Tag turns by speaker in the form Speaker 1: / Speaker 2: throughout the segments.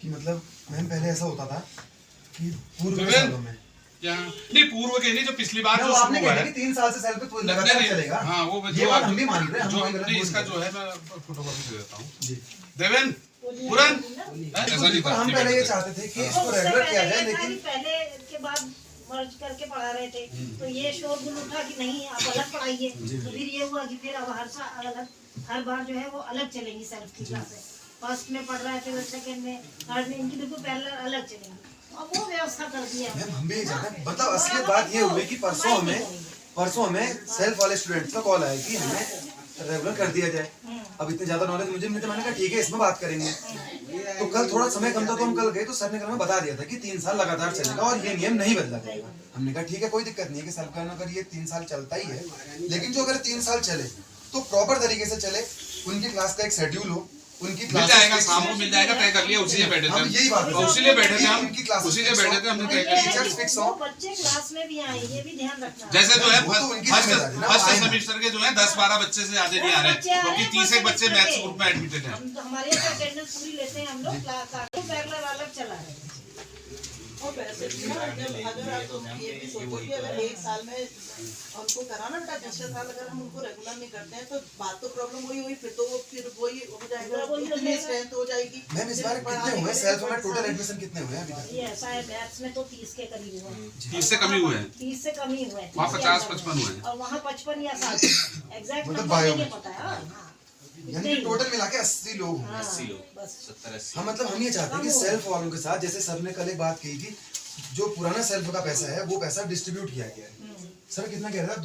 Speaker 1: कि मतलब मैम पहले ऐसा होता था कि पूर्व के सालों में
Speaker 2: नहीं, पूर्व के नहीं, जो पिछली बार जो
Speaker 1: आपने
Speaker 2: शुरू हुआ
Speaker 1: कहा
Speaker 2: है
Speaker 1: कि 3 साल से सेल पे लगातार चलेगा।
Speaker 2: हाँ, वो
Speaker 1: ये बात हम भी मान रहे हैं,
Speaker 2: जो नहीं, इसका जो है मैं फोटोकॉपी दे देता हूँ जी। देवेन पूरन ऐसा नहीं था,
Speaker 1: हम पहले ये चाहते थे कि इसको रेगुलर किया जाए, लेकिन
Speaker 3: पहले के बाद मर्ज करके पढ़ा रहे थे तो ये शोरगुल उठा कि नहीं आप अलग पढ़ाइए, तो फिर ये हुआ कि फिर अब हर बार जो है वो अलग चलेंगी सेल्फ की क्लासें। फर्स्ट में पढ़ रहा है, फिर सेकंड में, थर्ड में, इनकी बिल्कुल पैरेलल अलग चलेंगी। अब वो व्यवस्था कर दिया है।
Speaker 1: हम भी चाहते हैं, मतलब असली बात ये हुई कि परसों हमें सेल्फ वाले स्टूडेंट्स का कॉल आया कि हमें रेगुलर कर दिया जाए। अब इतने ज्यादा नॉलेज मुझे नहीं था, मैंने कहा ठीक है इसमें बात करेंगे। तो कल थोड़ा समय कम था तो हम कल गए तो सर ने हमें बता दिया था कि 3 साल लगातार चलेगा और ये नियम नहीं बदला जाएगा। हमने कहा ठीक है कोई दिक्कत नहीं है कि सेल्फ करना, अगर ये 3 साल चलता ही है, लेकिन जो अगर 3 साल चले तो प्रॉपर तरीके से चले, उनकी क्लास का एक शेड्यूल हो, उनकी
Speaker 2: मिल जाएगा, शाम को मिल जाएगा, तय कर लिया, उसी से बैठे थे हम,
Speaker 1: यही बात
Speaker 2: उसी से बैठे थे हम, उसी से बैठे थे हमने, तय कर लिया।
Speaker 1: टीचर्स फिक्स हो,
Speaker 3: बच्चे क्लास में भी आए, ये भी ध्यान रखना।
Speaker 2: जैसे जो है फर्स्ट सेमेस्टर के जो है 10-12 बच्चे से ज्यादा नहीं आ रहे, क्योंकि 30 बच्चे मैथ्स ग्रुप में एडमिटेड हैं।
Speaker 3: हमारे यहाँ अटेंडेंस पूरी लेते हैं हम लोग, क्लास पैरेलल अलग चला रहे हैं।
Speaker 4: और वैसे भी ना, अगर आप ये भी सोचो कि अगर 1 साल में उनको कराना बेटा, दूसरे साल अगर हम उनको रेगुलर नहीं करते हैं तो बात तो प्रॉब्लम वही हुई, फिर वही हो जाएगा, उतनी स्ट्रेंथ हो जाएगी।
Speaker 1: मैम इस बार कितने हुए सेल्फ में, टोटल एडमिशन कितने हुए हैं अभी तक?
Speaker 3: ये ऐसा है, मैथ्स में तो 30 के करीब हुए हैं।
Speaker 2: 30 से कम ही हुए हैं,
Speaker 3: 30 से कम ही हुए हैं,
Speaker 2: वहाँ 50-55 हुए हैं
Speaker 3: और वहाँ 55 या 60 एग्जैक्ट
Speaker 1: मतलब
Speaker 3: नंबर नहीं पता है।
Speaker 1: यानी कि टोटल मिला के 80 लोग हैं।
Speaker 3: 80 लोग बस
Speaker 1: 70-80। हाँ, मतलब हम ये चाहते हैं कि सेल्फ वालों के साथ, जैसे सर ने कल एक बात कही थी, जो पुराना सेल्फ का पैसा है वो पैसा डिस्ट्रीब्यूट किया गया है। सर कितना कह रहा था?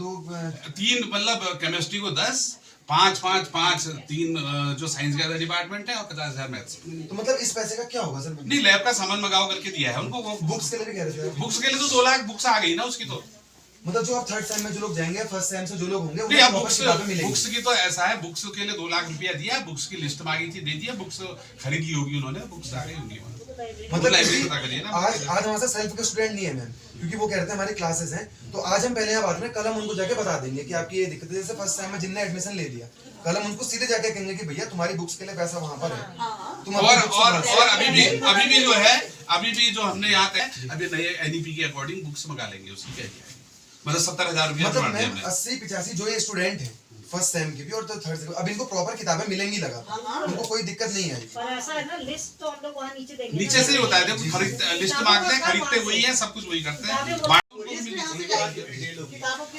Speaker 2: 3 मतलब केमिस्ट्री को 10, 5 3 जो साइंस का डिपार्टमेंट है और 50,000 मैथ्स।
Speaker 1: तो मतलब इस पैसे का क्या होगा सर?
Speaker 2: नहीं, लैब का सामान मंगाओ करके दिया है उनको। वो
Speaker 1: बुक्स के लिए भी कह रहे थे।
Speaker 2: बुक्स के लिए तो 2 लाख बुक्स आ गई ना उसकी। तो
Speaker 1: मतलब जो आप थर्ड सेम में जो लोग जाएंगे, फर्स्ट सेम से जो लोग होंगे,
Speaker 2: नहीं, अब बुक्स की तो ऐसा है, बुक्स के लिए 2 लाख रुपया दिया, बुक्स की लिस्ट मांगी थी, दे दिया, बुक्स खरीद ली होगी उन्होंने, बुक्स आ गई होंगी।
Speaker 1: मतलब आज हमारे साथ सेल्फ के स्टूडेंट नहीं है मैम, क्योंकि वो कह रहे थे हमारी क्लासेस हैं, तो आज हम पहले यहाँ बात करें, कल हम उनको जाके बता देंगे कि आपकी ये दिक्कत है। जैसे फर्स्ट टाइम में जिनने एडमिशन ले लिया, कल हम उनको सीधे जाके कहेंगे कि भैया तुम्हारी बुक्स के लिए पैसा वहाँ पर है, तुम
Speaker 2: और अभी भी जो है, अभी भी जो हमने यहाँ पे अभी नए एनईपी के अकॉर्डिंग बुक्स मंगा लेंगे, उसकी क्या है, मतलब 70,000 रुपया।
Speaker 1: मतलब 80-85 जो ये स्टूडेंट है फर्स्ट सेम के भी और थर्ड सेम, अब इनको प्रॉपर किताबें मिलेंगी लगा, उनको कोई दिक्कत नहीं आई।
Speaker 3: पर ऐसा है ना, लिस्ट तो हम लोग वहाँ नीचे देंगे,
Speaker 2: नीचे से ही होता है, देखो लिस्ट मांगते हैं, खरीदते वही है, सब कुछ वही करते हैं।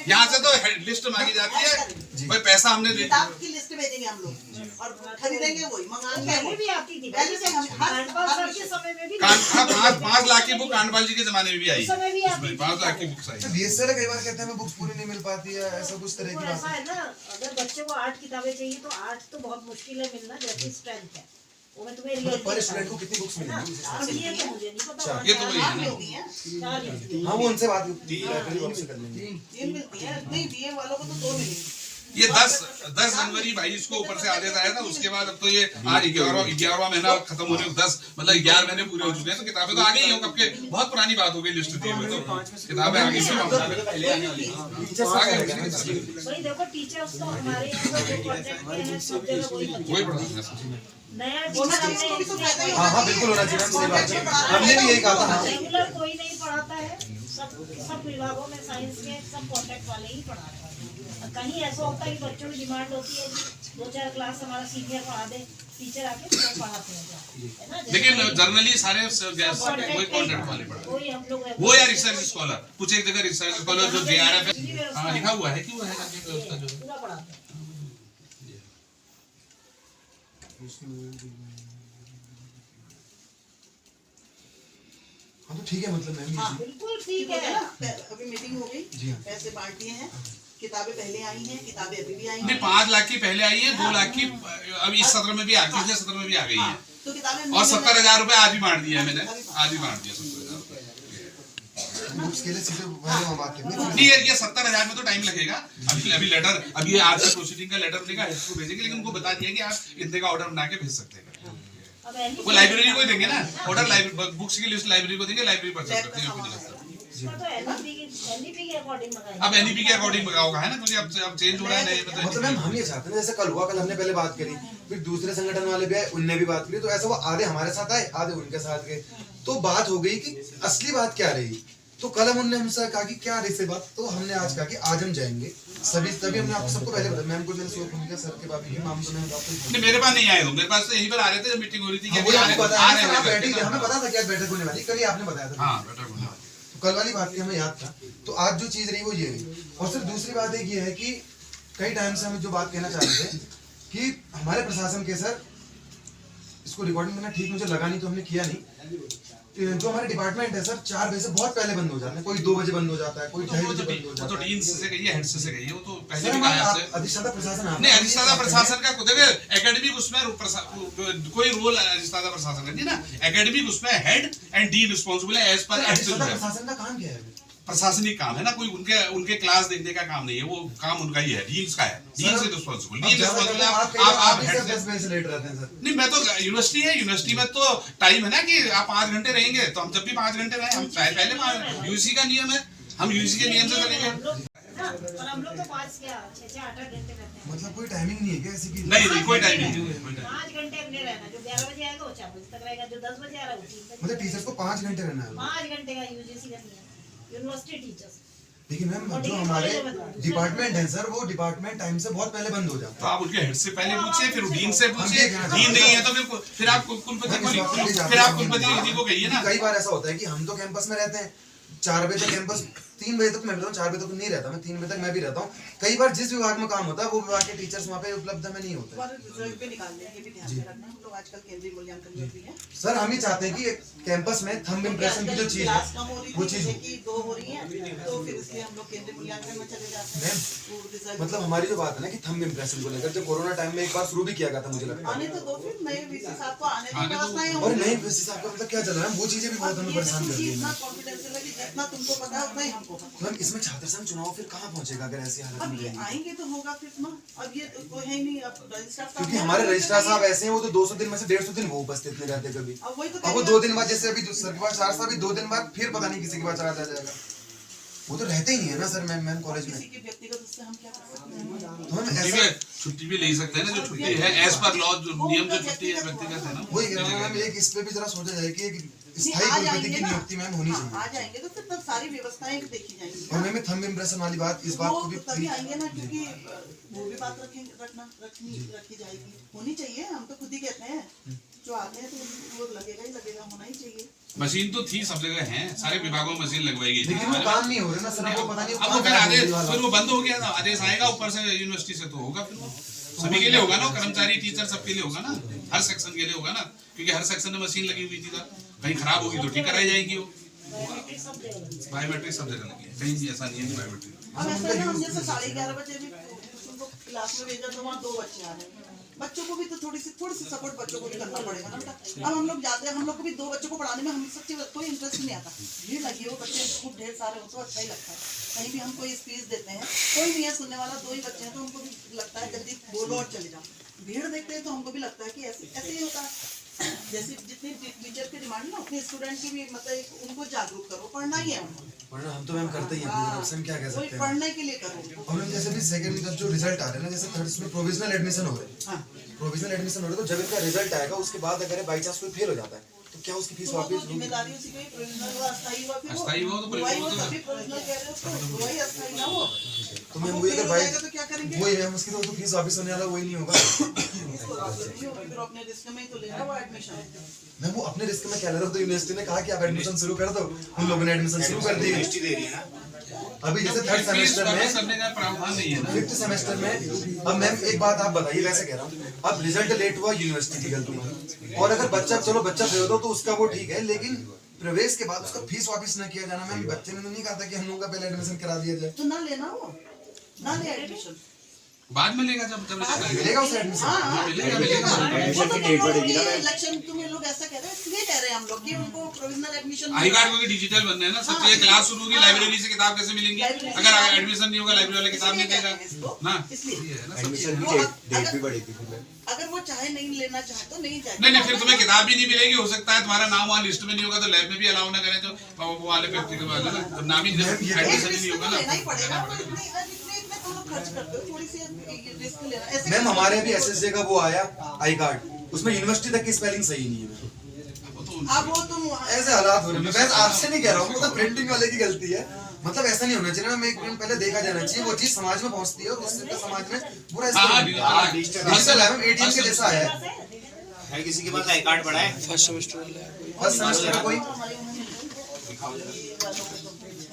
Speaker 2: यहाँ से तो लिस्ट मांगी जाती है, भाई पैसा हमने दे दिया,
Speaker 4: किताब की लिस्ट भेजेंगे हम लोग और खरीदेंगे वही, मंगाएंगे।
Speaker 3: पहले भी आती थी,
Speaker 4: पहले से हम
Speaker 3: सर के समय में भी
Speaker 2: 5 लाख की बुक कांडपाल जी के जमाने में भी आई, 5 लाख की बुक्स आई।
Speaker 1: बीएसएल कई बार कहते हैं बुक्स पूरी नहीं मिल पाती है, ऐसा कुछ तरह की बात
Speaker 3: ऐसा है ना, अगर बच्चे को 8 किताबें चाहिए तो 8 तो बहुत मुश्किल है मिलना, जैसी स्ट्रेंथ है वो मैं तुम्हें
Speaker 1: है। पर स्टूडेंट को कितनी बुक्स मिलेंगी?
Speaker 3: ये तो मुझे नहीं पता,
Speaker 2: ये तो वही है ना।
Speaker 3: 4 मिलती है।
Speaker 1: हाँ, वो उनसे बात लाइब्रेरी वालों से कर लेंगे।
Speaker 4: 3 मिलती है, नहीं बीए वालों को तो 2 मिलेंगी।
Speaker 2: ये 10 जनवरी 22 को ऊपर से आदेश आया था, उसके बाद अब तो ये आज 11वां महीना खत्म होने को 10 मतलब 11 महीने पूरे हो चुके हैं, तो किताबें तो आ गई हैं कब के, बहुत पुरानी बात हो गई, लिस्ट दी हुई तो किताबें आ गई।
Speaker 3: वही देखो टीचर्स तो हमारे यहाँ जो प्रोजेक्ट के हैं सब जगह वही
Speaker 2: पढ़ाते
Speaker 3: नया
Speaker 1: हाँ बिल्कुल होना चाहिए, सही बात है, हमने भी यही कहा था।
Speaker 3: रेगुलर कोई नहीं पढ़ाता है, सब विभागों में साइंस के सब कॉन्ट्रैक्ट वाले ही पढ़ा रहे हैं। कहीं ऐसा होता है कि बच्चों की डिमांड होती है 2-4 क्लास हमारा सीनियर पढ़ा दे, टीचर आके तो पढ़ाते हैं,
Speaker 2: लेकिन जर्नली सारे वही कॉन्ट्रैक्ट वाले पढ़ाते, वो या रिसर्च स्कॉलर, कुछ एक जगह रिसर्च स्कॉलर जो जेआरएफ है लिखा हुआ है कि वो है व्यवस्था जो
Speaker 3: पूरा पढ़ाते हैं।
Speaker 1: हाँ तो ठीक है, मतलब मैम
Speaker 4: हाँ,
Speaker 3: बिल्कुल ठीक है।
Speaker 4: अभी मीटिंग हो गई,
Speaker 1: जी हाँ,
Speaker 4: पैसे बांट दिए हैं, किताबें पहले आई हैं, किताबें अभी भी आई
Speaker 2: नहीं,
Speaker 4: हैं।
Speaker 2: 5 लाख की पहले आई है, 2 लाख की अब इस सत्र में भी आ गई, पिछले सत्र में भी आ गई है,
Speaker 4: तो किताबें
Speaker 2: और 70,000 रुपए आज भी बांट दिया है मैंने, आज भी बांट दिया 70,000 रुपए।
Speaker 1: बुक्स के लिए सीधे वहाँ बात करेंगे।
Speaker 2: नहीं, ये 70,000 में तो टाइम लगेगा, अभी लेटर, अभी आज से प्रोसीडिंग का लेटर देगा, इसको भेजेंगे, लेकिन उनको बता दिया कि आप इतने का ऑर्डर बना के भेज सकते हैं। वो लाइब्रेरी को ही देंगे ना ऑर्डर, बुक्स की लिस्ट लाइब्रेरी को देंगे, लाइब्रेरी परचेज करते हैं।
Speaker 3: इसका तो एनईपी के अकॉर्डिंग मंगाएंगे।
Speaker 2: अब एनईपी के अकॉर्डिंग मंगाओगा है ना, क्योंकि अब चेंज हो रहा है नहीं
Speaker 1: मतलब मैम हम ये चाहते हैं जैसे कल हुआ, कल हमने पहले बात करी, फिर दूसरे संगठन वाले भी आए, उनने भी बात करी, तो ऐसा वो आधे हमारे साथ आए, आधे उनके साथ गए, तो बात हो गई कि असली बात क्या रही। तो कल उन्होंने हमसे कहा कि क्या रही से बात, तो हमने आज कहा कि आज हम जाएंगे सभी, तभी हमने आप सबको पहले बताया, मैम को मैंने सो फोन किया, सर के भाभी के माम को मैंने
Speaker 2: नहीं, मेरे पास नहीं आए हो, मेरे पास तो यहीं पर आ रहे थे जब मीटिंग हो रही थी कि
Speaker 1: हमें पता था क्या बैठक होने वाली, कल ही आपने बताया था।
Speaker 2: हाँ बैठक होने वाली।
Speaker 1: तो कल वाली बात की हमें याद था, तो आज जो चीज रही वो ये रही। और सिर्फ दूसरी बात एक ये है कि कई टाइम से हम जो बात कहना चाह रहे थे कि हमारे प्रशासन के सर, इसको रिकॉर्डिंग करना ठीक मुझे लगा नहीं तो हमने किया नहीं, जो हमारे डिपार्टमेंट है सर 4 बजे से बहुत पहले बंद हो जाते हैं, कोई 2 बजे बंद हो जाता है, कोई 2:30 बजे बंद हो
Speaker 2: वो
Speaker 1: जाता
Speaker 2: तो
Speaker 1: है।
Speaker 2: डीन से कहिए, हेड से कहिए, वो तो पहले
Speaker 1: सर
Speaker 2: भी कहा आपसे।
Speaker 1: अधिष्ठाता प्रशासन आप
Speaker 2: नहीं, अधिष्ठाता प्रशासन का देखिए एकेडमिक उसमें कोई रोल अधिष्ठाता प्रशासन का नहीं ना, एकेडमिक उसमें हेड एंड डीन रिस्पांसिबल है एज पर
Speaker 1: अधिष्ठाता प्रशासन का काम क्या है?
Speaker 2: प्रशासनिक काम है ना, कोई उनके क्लास देखने का काम नहीं है, वो काम उनका ही है, डीन का है, डीन से रिस्पांसिबल, डीन रिस्पांसिबल आप हेड से
Speaker 1: 10 बजे से लेट रहते हैं सर।
Speaker 2: नहीं, मैं तो यूनिवर्सिटी है, यूनिवर्सिटी में तो टाइम है ना कि आप 5 घंटे रहेंगे, तो हम जब भी 5 घंटे रहे, हम पहले 5 यूजीसी का नियम है, हम यूजीसी के नियम से चलेंगे।
Speaker 3: और हम लोग तो 5 क्या 6-8 घंटे रहते हैं।
Speaker 1: मतलब कोई टाइमिंग नहीं है क्या ऐसी की?
Speaker 2: नहीं कोई टाइम नहीं है।
Speaker 3: 5 घंटे अपने रहना, जो 11 बजे आएगा वो 4 बजे तक रहेगा, जो 10 बजे आ रहा है वो 3 बजे।
Speaker 1: मतलब टीचर्स को 5 घंटे रहना है।
Speaker 3: 5 घंटे का यूजीसी का नियम, यूनिवर्सिटी टीचर्स।
Speaker 1: लेकिन मैम जो हमारे डिपार्टमेंट है सर, वो डिपार्टमेंट टाइम से बहुत पहले बंद हो जाता
Speaker 2: तो आप उनके हेड से पहले पूछिए, फिर डीन से पूछिए, डीन नहीं है तो फिर आप कुलपति जी को कहिए ना।
Speaker 1: है। कई बार ऐसा होता है कि हम तो कैंपस में रहते हैं 4 बजे तक, कैंपस 3 बजे तक मैं रहता हूँ, 4 बजे तक नहीं रहता मैं, 3 बजे तक मैं भी रहता हूँ। कई बार जिस विभाग में काम होता है वो विभाग के टीचर्स वहाँ पे उपलब्ध में नहीं होते।
Speaker 4: हमारे रिजल्ट पे निकालने ये भी ध्यान में रखना, हम लोग आजकल केंद्रीय मूल्यांकन जो भी है
Speaker 1: सर हम ही चाहते हैं कि कैंपस में थंब इम्प्रेशन की जो चीज
Speaker 4: क्लास
Speaker 1: है
Speaker 4: कम हो रही
Speaker 1: वो
Speaker 4: थी,
Speaker 1: चीज
Speaker 4: जैसे
Speaker 1: हो।
Speaker 4: कि 2 हो रही है, तो फिर इसलिए हम लोग केंद्रीय मूल्यांकन में चले जाते हैं। वो रिजल्ट
Speaker 1: मतलब हमारी जो बात है ना कि थंब इम्प्रेशन को लेकर, जो कोरोना टाइम में एक बार शुरू भी किया गया था मुझे लगता
Speaker 4: आने
Speaker 1: है,
Speaker 4: तो दो, फिर नए वीसी साहब को आने
Speaker 2: आने
Speaker 4: तो
Speaker 2: दो।
Speaker 4: व्यवस्थाएं
Speaker 1: और
Speaker 4: होंगी।
Speaker 1: नहीं वैसे आपका मतलब क्या चल रहा है, वो चीजें भी बहुत हमें परेशान कर रही है।
Speaker 4: इतना कॉन्फिडेंशियल है कि जितना तुमको पता है उतना ही हमको पता है।
Speaker 1: मैम इसमें छात्र संघ चुनाव फिर कहाँ पहुंचेगा अगर ऐसी हालत
Speaker 4: अब
Speaker 1: में
Speaker 4: ये
Speaker 1: रहेंगे?
Speaker 4: आएंगे तो होगा फिर ना, अब ये कोई है ही नहीं, अब रजिस्ट्रार साहब
Speaker 1: क्योंकि हमारे रजिस्ट्रार साहब ऐसे हैं, वो तो 200 दिन में से 150 दिन वो उपस्थित नहीं रहते कभी।
Speaker 4: अब वही तो
Speaker 1: अब वो 2 दिन बाद, जैसे अभी सर के पास 4 साल, 2 दिन बाद फिर पता नहीं किसी के पास चला जाएगा, वो तो रहते ही नहीं है ना सर। मैम कॉलेज में
Speaker 4: किसी के व्यक्तिगत उससे हम क्या कर सकते हैं?
Speaker 1: तो हम
Speaker 2: छुट्टी
Speaker 1: ऐसा
Speaker 2: छुट्टी भी ले सकते हैं ना, जो छुट्टी है एज पर लॉ, जो नियम जो छुट्टी है व्यक्तिगत है ना,
Speaker 1: वही कह रहा हूँ मैम, एक इस पे भी जरा सोचा जाए कि एक स्थायी
Speaker 4: आ
Speaker 1: कुलपति
Speaker 4: जाएंगे
Speaker 1: की
Speaker 4: ना,
Speaker 1: नियुक्ति मैम होनी
Speaker 4: हाँ, आ
Speaker 1: चाहिए।
Speaker 4: जाएंगे तो फिर तब सारी व्यवस्थाएं देखी जाएंगी।
Speaker 1: और मैम थंब इम्प्रेशन वाली बात, इस बात को भी
Speaker 4: वो तभी आएंगे ना, क्योंकि वो भी बात रखी जाएगी, होनी चाहिए। हम तो खुद ही कहते हैं जो आते हैं तो वो लगेगा ही लगेगा, होना ही चाहिए।
Speaker 2: मशीन तो थी सब जगह है, सारे विभागों में मशीन लगवाई गई थी।
Speaker 1: लेकिन वो काम नहीं हो रहा ना सर, वो पता नहीं
Speaker 2: अब वो फिर आदेश, फिर वो बंद हो गया ना, आदेश आएगा ऊपर से यूनिवर्सिटी से, तो होगा फिर वो सभी के लिए होगा ना, कर्मचारी टीचर सबके लिए होगा ना, हर सेक्शन के लिए होगा ना, क्योंकि हर सेक्शन में मशीन लगी हुई थी, कहीं खराब होगी तो ठीक कराई जाएगी, वो बायोमेट्रिक सब जगह लगी है, कहीं भी ऐसा नहीं है बायोमेट्रिक।
Speaker 4: अब ऐसा है ना, हम जैसे 11:30 बजे भी उनको क्लास में भेजा तो वहाँ 2 बच्चे आ रहे हैं, बच्चों को भी तो थोड़ी सी सपोर्ट बच्चों को भी करना पड़ेगा ना बेटा। अब हम लोग जाते हैं, हम लोग को भी 2 बच्चों को पढ़ाने में हम सच्ची कोई इंटरेस्ट नहीं आता, भीड़ लगी हो, बच्चे खूब ढेर सारे हो तो अच्छा ही लगता है। कहीं भी हम कोई स्पीच देते हैं, कोई नहीं है सुनने वाला, 2 ही बच्चे हैं, तो हमको भी लगता है जल्दी बोलो और चले जाओ। भीड़ देखते हैं तो हमको भी लगता है कि ऐसे ही होता है। जैसे जितनी टीचर की डिमांड ना, अपने स्टूडेंट की भी, मतलब उनको जागरूक करो, पढ़ना ही है उनको।
Speaker 1: वरना हम तो मैम करते ही हैं पूरी तरफ से, हम क्या कह सकते हैं।
Speaker 4: पढ़ने के लिए करो।
Speaker 1: और मैम जैसे भी सेकंड जो रिजल्ट आ रहे हैं ना, जैसे थर्ड में प्रोविजनल एडमिशन हो रहे हैं,
Speaker 4: हाँ,
Speaker 1: प्रोविजनल एडमिशन हो रहे हैं, तो जब इनका रिजल्ट आएगा उसके बाद अगर बाई चांस कोई फेल हो जाता है तो क्या उसकी फीस
Speaker 4: तो वो
Speaker 1: वापस
Speaker 4: तो जिम्मेदारी उसी की, प्रोविजनल हुआ, अस्थायी हुआ, फिर
Speaker 2: अस्थायी हुआ तो
Speaker 4: वही वो
Speaker 2: परिवर्तन
Speaker 4: तभी प्रोविजनल कह रहे हो, उसको वही अस्थायी ना हो।
Speaker 1: तो मैम
Speaker 4: वो
Speaker 1: वही
Speaker 4: फेल
Speaker 1: अगर
Speaker 4: हो
Speaker 1: बाई
Speaker 4: जाएगा तो क्या करेंगे?
Speaker 1: वही मैम उसकी तो फीस वापस होने वाला वही नहीं होगा।
Speaker 4: इसको वापस नहीं होगी, फिर अपने रिस्क में ही तो लेना वो एडमिशन।
Speaker 1: मैम वो अपने रिस्क में क्या ले रहा हूँ, तो यूनिवर्सिटी ने कहा कि आप एडमिशन शुरू कर दो, हम लोगों ने एडमिशन शुरू कर दी। अभी जैसे थर्ड सेमेस्टर में
Speaker 2: करने का प्रावधान नहीं है ना।
Speaker 1: 5th सेमेस्टर में, अब मैम एक बात आप बताइए, वैसे कह रहा हूँ, अब रिजल्ट लेट हुआ यूनिवर्सिटी की गलती, और अगर बच्चा फेल हो तो उसका वो ठीक है, लेकिन प्रवेश के बाद उसका फीस वापस न किया जाना, मैम बच्चे ने तो नहीं कहा था कि हम लोगों का पहले एडमिशन करा दिया जाए।
Speaker 4: तो ना लेना, वो ना ले एडमिशन।
Speaker 2: बाद में लेगा जब रिजल्ट आएगा।
Speaker 1: मिलेगा उसे एडमिशन?
Speaker 2: हाँ, मिलेगा मिलेगा।
Speaker 4: वो तो डेट बढ़ेगी ना इलेक्शन, तुम ये लोग ऐसा कह रहे हैं, इसलिए कह रहे हैं हम लोग कि उनको प्रोविजनल एडमिशन
Speaker 2: आई कार्ड क्योंकि डिजिटल बनना है ना, सब चीजें क्लास शुरू होगी, लाइब्रेरी से किताब कैसे मिलेंगी? अगर एडमिशन नहीं होगा लाइब्रेरी वाला किताब नहीं देगा ना,
Speaker 4: इसलिए
Speaker 2: ये है ना सब चीजें।
Speaker 4: डेट भी बढ़ेगी अगर वो चाहे नहीं लेना चाहे तो नहीं जाए।
Speaker 2: नहीं फिर तुम्हें किताब भी नहीं मिलेगी, हो सकता है तुम्हारा नाम वहाँ लिस्ट में नहीं होगा तो लैब में भी अलाउ ना करें, तो वो वाले प्रैक्टिकल वाले ना, जब नाम ही एडमिशन ही नहीं होगा ना,
Speaker 4: लेना ही पड़ेगा। इतने तुम लोग खर्च करते हो, थोड़ी सी रिस्क लेना। ऐसे
Speaker 1: मैम हमारे अभी एसएसजे का वो आया आई कार्ड, उसमें यूनिवर्सिटी तक की स्पेलिंग सही नहीं है।
Speaker 4: अब वो तुम
Speaker 1: ऐसे हालात हो रहे हैं। मैं आपसे नहीं कह रहा हूँ, मतलब प्रिंटिंग वाले की गलती है, मतलब ऐसा नहीं होना चाहिए ना। मैं एक दिन पहले देखा जाना चाहिए, वो चीज समाज में पहुंचती है और उससे समाज में बुरा डिजिटल है। मैम एटीएम के जैसा है
Speaker 5: किसी के पास आई कार्ड पड़ा है?
Speaker 1: फर्स्ट सेमेस्टर का कोई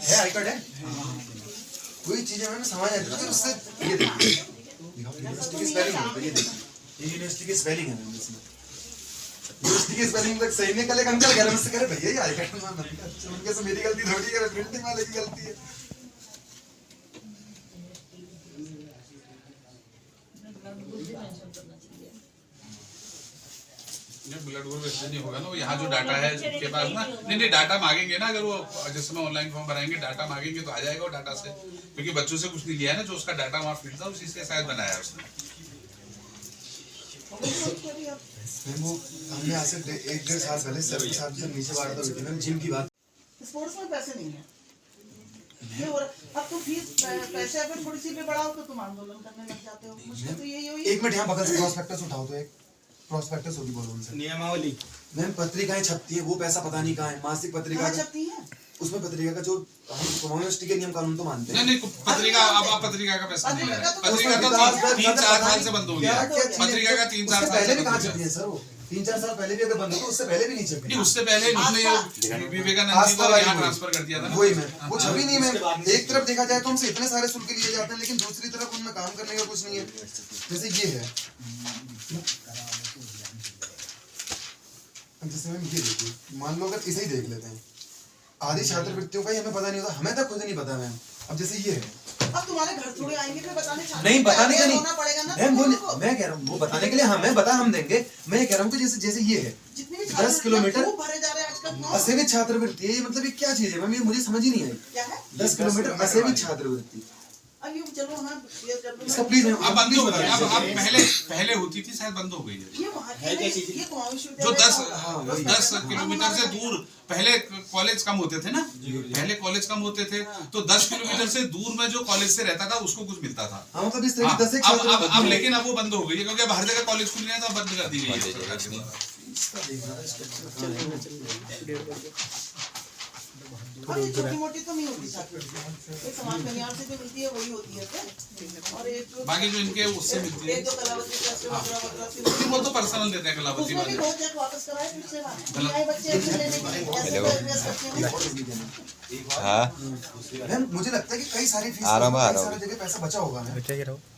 Speaker 1: है आई कार्ड है, कोई चीजें मैंने समझ आती है तो उससे ये देखिए यूनिवर्सिटी की स्पेलिंग है, ये देखिए ये यूनिवर्सिटी की स्पेलिंग है मैम, इसमें यूनिवर्सिटी की स्पेलिंग तक सही नहीं। कल एक अंकल कह रहे मुझसे, कह रहे भैया ये आई कार्ड में उनके से मेरी गलती थोड़ी है, प्रिंटिंग वाले की गलती है।
Speaker 2: ब्लड ग्रुप इससे नहीं होगा ना, वो यहाँ जो डाटा है के पास ना, नहीं डाटा मांगेंगे ना, अगर वो जिस समय ऑनलाइन फॉर्म भराएंगे डाटा मांगेंगे तो आ जाएगा वो डाटा से, क्योंकि बच्चों से कुछ नहीं लिया है ना, जो उसका डाटा वहाँ फील्ड था उसी से शायद बनाया है उसने।
Speaker 1: वो हमने आज से 1-1.5 साल पहले सर के साथ जब नीचे बात हुई थी मैम, जिम की बात,
Speaker 4: स्पोर्ट्स में पैसे नहीं है ये हो रहा। अब तुम फीस पैसे अगर थोड़ी सी भी बढ़ाओ तो तुम आंदोलन करने लग जाते हो। मुश्किल तो यही हुई।
Speaker 1: एक मिनट यहाँ बगल से प्रॉस्पेक्टस उठाओ तो, एक प्रॉस्पेक्टस होगी, बोलो उनसे।
Speaker 5: नियमावली
Speaker 1: मैम पत्रिकाएं छपती है, वो पैसा पता नहीं कहाँ है, मासिक पत्रिका
Speaker 4: कहाँ छपती है?
Speaker 1: उसमें पत्रिका का जो हम यूनिवर्सिटी के नियम कानून तो मानते हैं।
Speaker 2: नहीं पत्रिका, अब पत्रिका का पैसा नहीं है, पत्रिका तो 3-4 साल से बंद हो गया, पत्रिका का 3-4 साल
Speaker 1: पहले
Speaker 2: से
Speaker 1: भी
Speaker 2: बंद
Speaker 1: कहाँ
Speaker 2: हो
Speaker 1: छपती
Speaker 2: गया।
Speaker 1: है सर, वो 3-4 साल पहले भी अगर बंद हो तो उससे पहले भी नहीं छपी।
Speaker 2: नहीं उससे पहले इन्होंने विवेकानंद जी को यहाँ ट्रांसफर कर दिया था ना,
Speaker 1: वही मैं वो छवि नहीं। मैं एक तरफ देखा जाए तो हमसे इतने सारे शुल्क लिए जाते हैं, लेकिन दूसरी तरफ उनमें काम करने का कुछ नहीं है। जैसे ये है, जैसे मैम ये देखिए, मान लो अगर इसे ही देख लेते हैं, आधी छात्रवृत्तियों का ही हमें पता नहीं होता, हमें तक खुद नहीं पता मैम। अब जैसे ये है,
Speaker 4: अब तुम्हारे घर थोड़े आएंगे फिर बताने
Speaker 1: नहीं बताने का
Speaker 4: होना पड़ेगा ना
Speaker 1: नहीं मैम, मैं कह रहा हूँ वो बताने के लिए हमें बता हम देंगे। मैं ये कह रहा हूँ कि जैसे जैसे ये है
Speaker 4: जितने भी
Speaker 1: 10 किलोमीटर
Speaker 4: भरे जा रहे हैं आजकल।
Speaker 1: असेवित छात्रवृत्ति है, ये मतलब ये क्या चीज है मैम, ये मुझे समझ ही नहीं आई।
Speaker 4: क्या है
Speaker 1: 10 किलोमीटर असेवित छात्रवृत्ति,
Speaker 4: अब ये चलो हाँ ये जब
Speaker 1: इसका प्लीज
Speaker 2: अब बंद हो गई, अब पहले होती थी शायद बंद हो गई है।
Speaker 4: ये वहाँ ये वहाँ
Speaker 2: जो 10 किलोमीटर से दूर पहले कॉलेज कम होते थे ना, पहले कॉलेज कम होते थे तो 10 किलोमीटर से दूर में जो कॉलेज से रहता था उसको कुछ मिलता था।
Speaker 1: हाँ मतलब इस तरह की 10 एक
Speaker 2: अब लेकिन अब वो बंद हो गई है, क्योंकि अब हर जगह कॉलेज खुल गए हैं तो अब बंद कर दी गई है सरकार के द्वारा।
Speaker 4: और ये छोटी मोटी तो नहीं होती छात्रवृत्ति, एक समाज कल्याण से जो मिलती है वही होती है क्या? और एक जो
Speaker 2: बाकी जो इनके उससे मिलती है,
Speaker 4: एक जो कलावती ट्रस्ट वगैरह
Speaker 2: वो तो पर्सनल देते हैं कलावती
Speaker 4: उसमें भी
Speaker 2: वाले।
Speaker 4: बहुत चेक वापस कराए फिर से वहाँ नए बच्चे एडमिशन लेने के लिए ऐसे तो एडमिशन करते हैं।
Speaker 6: हाँ
Speaker 1: मैम मुझे लगता है कि कई सारी फीस कई सारी जगह पैसा बचा होगा मैम।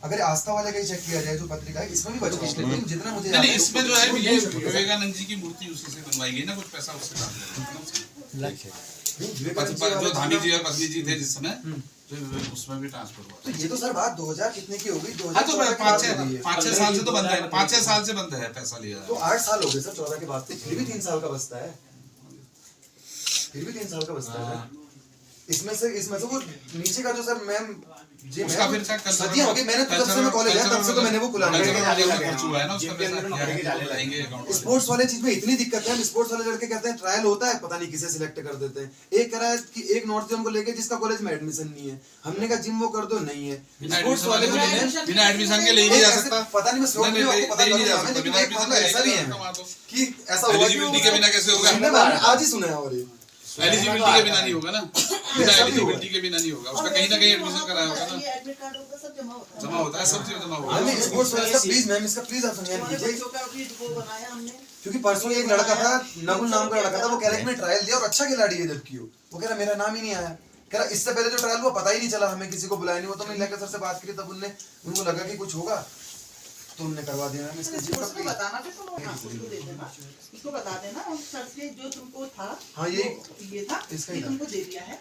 Speaker 1: अगर आस्था वाले का ही चेक किया जाए जो पत्रिका है, इसमें भी बचा होगा, लेकिन जितना मुझे
Speaker 2: नहीं इसमें जो है ये विवेकानंद जी की मूर्ति उसी से बनवाई गई ना, कुछ पैसा उससे डाल दिया जो धामी जी और पत्नी जी थे जिस समय, तो उसमें भी ट्रांसफर हुआ।
Speaker 1: तो ये तो सर बात 2000 कितने की हो गई?
Speaker 2: 5-6 साल से तो बंद है, 5-6 साल से बंद है पैसा लिया।
Speaker 1: तो 8 साल हो गए सर 14 के बाद, फिर भी 3 साल का बचता है, फिर भी 3 साल का बचता है। इसमें से वो नीचे का जो सर मैम जी
Speaker 2: उसका फिर
Speaker 1: सदियां हो गई, मैंने तो जब से मैं कॉलेज आया तब से तो मैंने वो खुला नहीं
Speaker 2: खर्च हुआ है ना उसका पैसा।
Speaker 1: स्पोर्ट्स वाले चीज में इतनी दिक्कत है, स्पोर्ट्स वाले लड़के कहते हैं ट्रायल होता है, पता नहीं किसे सिलेक्ट कर देते हैं। एक कह रहा है कि एक नॉर्थ जोन को लेके जिसका कॉलेज में एडमिशन नहीं है, हमने कहा जिम वो कर दो, नहीं है। स्पोर्ट्स वाले को
Speaker 2: बिना एडमिशन के ले नहीं जा सकता,
Speaker 1: पता नहीं मैं स्लोप में आपको पता नहीं जा सकता, लेकिन एक मामला ऐसा भी है कि ऐसा हुआ
Speaker 2: एलिजिबिलिटी के बिना कैसे होगा?
Speaker 1: हमने आज ही सुना है। और ये
Speaker 2: एलिजिबिलिटी के बिना नहीं होगा ना, बिना एलिजिबिलिटी के बिना नहीं होगा, उसका कहीं ना कहीं एडमिशन कराया होगा ना,
Speaker 4: ये एडमिट कार्ड होगा सब
Speaker 2: जमा होता है, सब चीज जमा होगा।
Speaker 1: मैम स्पोर्ट्स वाले का प्लीज मैम इसका प्लीज आप संज्ञान
Speaker 4: हमारे
Speaker 1: कीजिए,
Speaker 4: बच्चों का भी वो बनाया हमने।
Speaker 1: क्योंकि परसों एक लड़का था, नकुल नाम का लड़का था, वो कह रहा है कि मैं ट्रायल दिया और अच्छा खिलाड़ी है, जबकि वो कह रहा मेरा नाम ही नहीं आया। कह रहा इससे पहले जो ट्रायल हुआ पता ही नहीं चला, हमें किसी को बुलाया नहीं, वो तो मैंने लेकर सर से बात करी, तब उनको लगा कि कुछ होगा। तो हमने करवा दिया मैम इसका जिम
Speaker 4: उसको बताना फिर तुम उसको दे देना, उसको बता देना और सर से जो तुमको था
Speaker 1: हाँ ये
Speaker 4: था
Speaker 1: इसका
Speaker 4: ये
Speaker 1: ही था।
Speaker 4: तुमको दे दिया है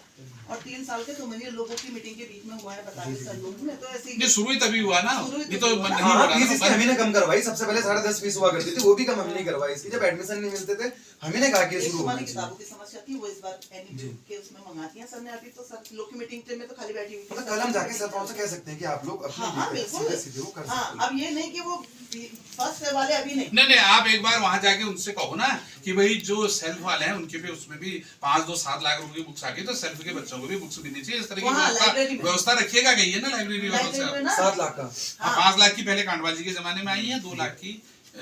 Speaker 4: और 3 साल के तुम्हारे लोगों की मीटिंग के बीच में हुआ है बता दे सर लोगों में तो ऐसे
Speaker 2: ये शुरू ही तभी हुआ ना, ये तो मन नहीं हो
Speaker 1: हाँ
Speaker 2: रहा
Speaker 1: फीस
Speaker 2: था
Speaker 1: इसकी हमने कम करवाई, सबसे पहले 10.5 फीस हुआ करती थी, वो भी कम हमने नहीं करवाई इसकी। जब एडमिशन नहीं मिलते थे हमने ने कहा कि
Speaker 4: एक
Speaker 1: शुरू होना
Speaker 4: तुम्हारी
Speaker 1: चाहिए।
Speaker 4: किताबों की समस्या थी वो इस बार एनी के उसमें मंगाती हैं सर ने। अभी तो सर लोग की मीटिंग में तो खाली बैठी हुई
Speaker 1: मतलब कल हम जाके सर पहुंच कह सकते हैं कि आप लोग
Speaker 4: हाँ हाँ
Speaker 1: अपने
Speaker 4: बिल्कुल
Speaker 1: सीधे सीधे वो कर
Speaker 4: हाँ
Speaker 1: सकते हैं।
Speaker 4: अब ये नहीं कि वो फर्स्ट वाले अभी नहीं
Speaker 2: नहीं नहीं, आप एक बार वहां जाके उनसे कहो ना कि भाई जो सेल्फ वाले हैं उनके भी उसमें भी 5-7 लाख रुपए की बुक्स आके तो सेल्फ के बच्चों को भी बुक्स मिलनी चाहिए। इस तरह की
Speaker 4: वहाँ लाइब्रेरी में।
Speaker 2: व्यवस्था रखिएगा, कही है ना लाइब्रेरी वालों से
Speaker 4: लाइब्रेरी में
Speaker 2: आप।
Speaker 4: ना
Speaker 1: 7 लाख का
Speaker 2: 5 लाख की पहले कांडवाल जी के जमाने में आई है, 2 लाख की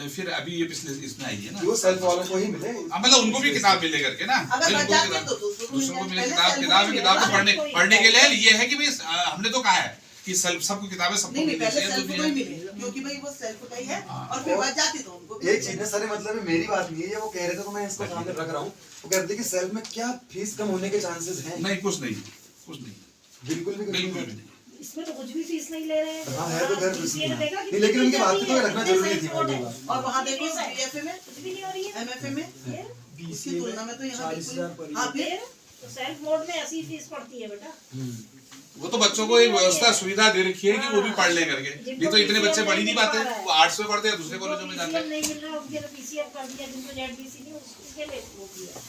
Speaker 2: फिर अभी ये पिछले इसमें आई है ना।
Speaker 1: वो सेल्फ वालों को ही मिले।
Speaker 2: हाँ, मतलब उनको भी किताब मिले करके ना,
Speaker 4: अगर
Speaker 2: उनको
Speaker 4: बचा
Speaker 2: भी
Speaker 4: के तो
Speaker 2: दूसरों को मिले
Speaker 4: पहले
Speaker 2: किताब
Speaker 4: सेल्फ
Speaker 2: किताब
Speaker 4: को
Speaker 2: को
Speaker 4: मिले ना।
Speaker 2: पढ़ने के लिए ये है कि भाई हमने तो कहा है कि सेल्फ सबको किताबें सबको
Speaker 4: नहीं नहीं
Speaker 2: मिलनी
Speaker 4: पहले
Speaker 2: चाहिए
Speaker 4: सेल्फ को
Speaker 2: दुनिया
Speaker 4: ही
Speaker 2: में।
Speaker 4: मिले क्योंकि भाई वो सेल्फ का ही है
Speaker 2: हाँ।
Speaker 4: और फिर बच जाती तो उनको भी
Speaker 1: एक चीज ना सारे मतलब मेरी बात नहीं है, वो कह रहे थे तो मैं इसको सामने रख रहा हूँ। वो कहते कि सेल्फ में क्या फीस कम होने के चांसेस हैं?
Speaker 2: नहीं कुछ नहीं, कुछ नहीं,
Speaker 1: बिल्कुल भी
Speaker 2: बिल्कुल भी नहीं।
Speaker 3: इसमें तो कुछ भी फीस नहीं ले रहे हैं।
Speaker 1: हाँ है तो घर
Speaker 3: BCA ने देखा कि
Speaker 1: नहीं, लेकिन उनकी बात
Speaker 3: कितनी
Speaker 1: तो रखना जरूरी थी
Speaker 3: सपोर्ट है।
Speaker 1: भाई।
Speaker 4: और वहाँ देखो
Speaker 3: कितनी है?
Speaker 4: बीएफए में
Speaker 3: कुछ भी नहीं हो रही है।
Speaker 4: एमएफए में उसकी तुलना में तो यहाँ बिल्कुल हाँ
Speaker 3: फिर
Speaker 4: फिर
Speaker 3: तो सेल्फ मोड में ऐसी फीस पड़ती है बेटा।
Speaker 2: वो तो बच्चों को एक व्यवस्था सुविधा दे रखी है कि वो भी पढ़ ले करके, नहीं तो इतने बच्चे पढ़ ही नहीं पाते, वो आर्ट्स में पढ़ते हैं दूसरे कॉलेजों में जाते
Speaker 3: PCM
Speaker 2: हैं।
Speaker 3: नहीं मिल रहा उनके तो PCM कर दिया, जिनको ZBC नहीं उसके लिए वो किया।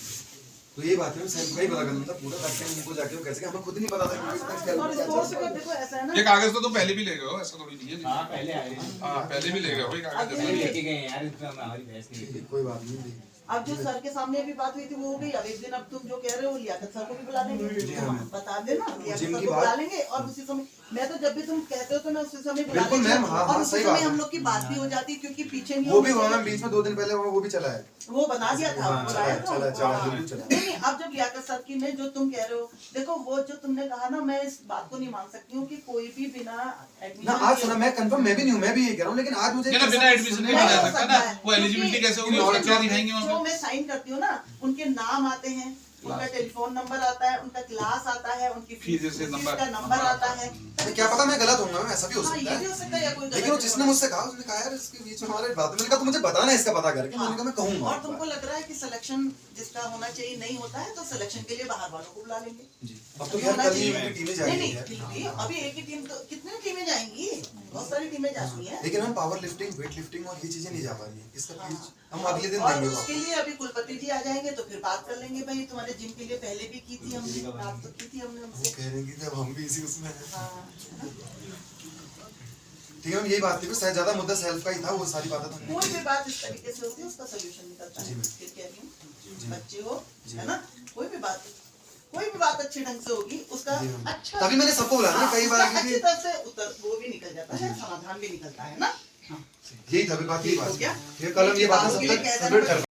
Speaker 1: तो ये बात है सेल्फ का ही पता करना था पूरा, ताकि उनको जाके वो कैसे हमें खुद नहीं पता था कि किस तरह
Speaker 4: और
Speaker 1: से
Speaker 4: स्पोर्ट्स का देखो ऐसा है ना
Speaker 2: ये कागज तो तुम पहले भी ले गए हो, ऐसा थोड़ी नहीं है।
Speaker 5: हाँ पहले आए हैं।
Speaker 2: हाँ पहले भी ले गए हो ये कागज।
Speaker 4: अब ये-
Speaker 5: लेके गए हैं यार, इतना हमारी बहस नहीं हुई।
Speaker 1: कोई बात नहीं।
Speaker 4: अब जो सर के सामने अभी बात हुई थी वो हो गई। अब एक दिन अब तुम जो कह रहे हो लियाकत सर को भी बुला लेंगे,
Speaker 1: जी हाँ।
Speaker 4: बता देना लियाकत
Speaker 1: जिम
Speaker 4: सर
Speaker 1: की
Speaker 4: को
Speaker 1: बात-
Speaker 4: बुला लेंगे और उसी समय मैं तो जब भी तुम कहते हो तो मैं उसी समय बुला
Speaker 1: बिल्कुल
Speaker 4: लेती
Speaker 1: मैम,
Speaker 4: हूँ।
Speaker 1: हाँ,
Speaker 4: और
Speaker 1: हाँ,
Speaker 4: उसी
Speaker 1: सही
Speaker 4: समय
Speaker 1: बात है।
Speaker 4: हम लोग की बात भी हो जाती है क्योंकि पीछे नहीं
Speaker 1: वो भी
Speaker 4: होने
Speaker 1: हुआ
Speaker 4: से-
Speaker 1: मैम बीच में 2 दिन पहले वो भी चला है।
Speaker 4: वो बना दिया था
Speaker 1: हाँ,
Speaker 4: बुलाया
Speaker 1: चला,
Speaker 4: था
Speaker 1: चला,
Speaker 4: उनको।
Speaker 1: चला,
Speaker 4: हाँ।
Speaker 1: बिल्कुल चला।
Speaker 4: नहीं अब जब लियाकत सर की ने जो तुम कह रहे हो देखो वो जो तुमने कहा ना मैं इस बात को नहीं मान सकती हूँ कि कोई भी बिना
Speaker 1: ना
Speaker 4: एडमिशन
Speaker 1: आज सुना मैं कंफर्म मैं भी नहीं हूँ, मैं भी ये कह रहा हूँ, लेकिन आज मुझे
Speaker 2: नहीं ना, बिना एडमिशन नहीं
Speaker 4: नहीं
Speaker 2: बना
Speaker 4: हो
Speaker 2: सकता
Speaker 4: सकता
Speaker 2: ना,
Speaker 4: है।
Speaker 2: वो एलिजिबिलिटी
Speaker 4: क्योंकि
Speaker 2: कैसे होगी,
Speaker 1: क्योंकि
Speaker 2: और क्या दिखाएंगे वहाँ
Speaker 4: जो
Speaker 2: पे।
Speaker 4: मैं साइन करती हूँ ना उनके नाम आते हैं, उनका टेलीफोन नंबर आता है, उनका क्लास आता है, उनकी
Speaker 2: फीस जैसे
Speaker 4: फीस
Speaker 2: नंबर-
Speaker 4: का नंबर आता है।
Speaker 1: अरे क्या पता मैं गलत होऊंगा मैम, ऐसा भी हो
Speaker 4: हाँ
Speaker 1: सकता
Speaker 4: ये भी हो
Speaker 1: है।
Speaker 4: सकता है या कोई
Speaker 1: लेकिन वो
Speaker 4: गलत
Speaker 1: जिसने मुझसे कहा उसने कहा यार इसके बीच में हमारे बात, मैंने कहा तो मुझे बताना है इसका पता करके, मैंने कहा मैं कहूंगा।
Speaker 4: और तुमको लग रहा है कि सिलेक्शन जिसका होना चाहिए नहीं होता है तो सिलेक्शन के लिए बाहर वालों को बुला लेंगे।
Speaker 1: जी अब तो खैर कल ही टीमें जा
Speaker 4: नहीं
Speaker 1: रही
Speaker 4: नहीं
Speaker 1: है,
Speaker 4: फिर भी अभी एक ही टीम तो कितनी टीमें जाएंगी, बहुत सारी टीमें जाती हैं।
Speaker 1: लेकिन हम पावर लिफ्टिंग, वेट लिफ्टिंग और ये चीजें नहीं जा पा रही है। इसका फीस हम अगले दिन
Speaker 4: और
Speaker 1: देंगे
Speaker 4: उसके
Speaker 1: वापस।
Speaker 4: लिए अभी कुलपति जी आ जाएंगे तो फिर बात कर लेंगे। भाई तुम्हारे जिम के लिए पहले भी की थी हमने, बात तो की थी हमने
Speaker 1: वो
Speaker 4: उनसे।
Speaker 1: कह रहे हैं कि जब हम भी इसी उसमें हैं।
Speaker 4: हाँ
Speaker 1: ठीक है मैम, यही बात थी, शायद ज्यादा मुद्दा सेल्फ का ही था, वो सारी बातें तो नहीं।
Speaker 4: कोई भी बात इस तरीके से होती है उसका सोल्यूशन निकलता
Speaker 1: जी
Speaker 4: है।
Speaker 1: मैम।
Speaker 4: फिर कह रही हूँ बच्चे हो है ना, कोई भी बात अच्छे ढंग से होगी उसका
Speaker 1: जी मैम।
Speaker 4: अच्छा
Speaker 1: तभी मैंने सबको बुलाया ना कई बार,
Speaker 4: उसका अच्छी
Speaker 1: क्योंकि
Speaker 4: तरह से उत्तर वो भी निकल जाता है, समाधान भी निकलता है ना।
Speaker 1: यही था बात, यही
Speaker 4: ठीक हो
Speaker 1: बात
Speaker 4: गया?
Speaker 1: ये कल हम ये बातें सब तक सबमिट कर